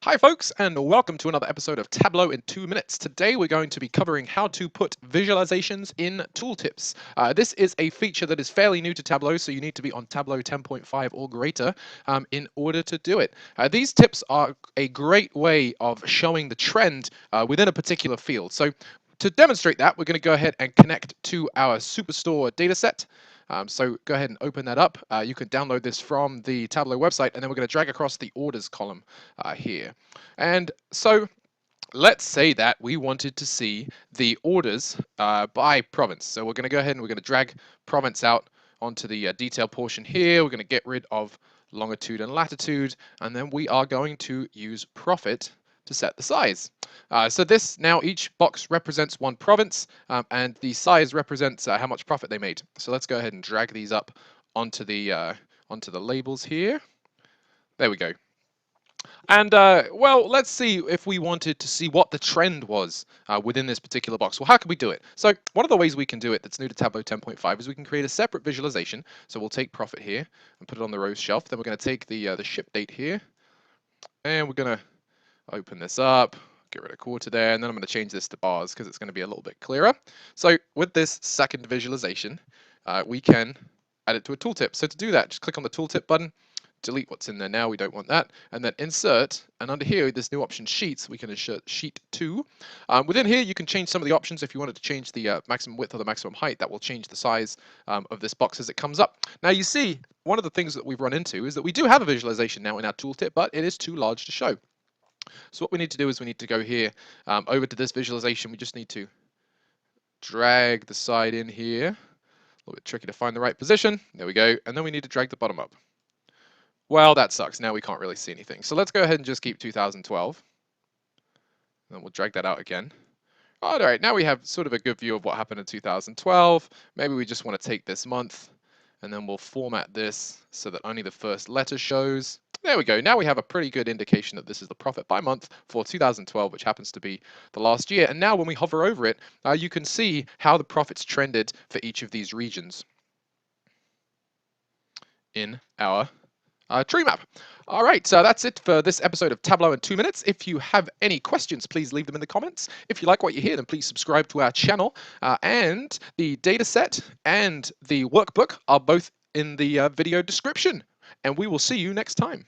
Hi folks, and welcome to another episode of Tableau in 2 minutes. Today we're going to be covering how to put visualizations in tooltips. This is a feature that is fairly new to Tableau, so you need to be on Tableau 10.5 or greater in order to do it. These tips are a great way of showing the trend within a particular field. So to demonstrate that, we're going to go ahead and connect to our superstore dataset. So go ahead and open that up. You can download this from the Tableau website, and then we're going to drag across the orders column here. And so let's say that we wanted to see the orders by province. So we're going to go ahead and we're going to drag province out onto the detail portion here. We're going to get rid of longitude and latitude, and then we are going to use profit to set the size. So this now each box represents one province, and the size represents how much profit they made. So let's go ahead and drag these up onto the labels here. There we go. And well, let's see if we wanted to see what the trend was within this particular box. Well, how can we do it? So one of the ways we can do it that's new to Tableau 10.5 is we can create a separate visualization. So we'll take profit here and put it on the rows shelf. Then we're going to take the ship date here, and we're going to open this up, get rid of quarter there, and then I'm going to change this to bars because it's going to be a little bit clearer. So with this second visualization, we can add it to a tooltip. So to do that, just click on the tooltip button, delete what's in there now, we don't want that, and then insert, and under here, this new option sheets, we can insert sheet 2. Within here, you can change some of the options. If you wanted to change the maximum width or the maximum height, that will change the size of this box as it comes up. Now you see, one of the things that we've run into is that we do have a visualization now in our tooltip, but it is too large to show. So what we need to do is we need to go here over to this visualization. We just need to drag the side in here. A little bit tricky to find the right position. There we go. And then we need to drag the bottom up. Well, that sucks. Now we can't really see anything. So let's go ahead and just keep 2012. And we'll drag that out again. All right, now we have sort of a good view of what happened in 2012. Maybe we just want to take this month, and then we'll format this so that only the first letter shows. There we go. Now we have a pretty good indication that this is the profit by month for 2012, which happens to be the last year. And now when we hover over it, you can see how the profits trended for each of these regions in our tree map. All right, so that's it for this episode of Tableau in 2 minutes. If you have any questions, please leave them in the comments. If you like what you hear, then please subscribe to our channel. And the dataset and the workbook are both in the video description. And we will see you next time.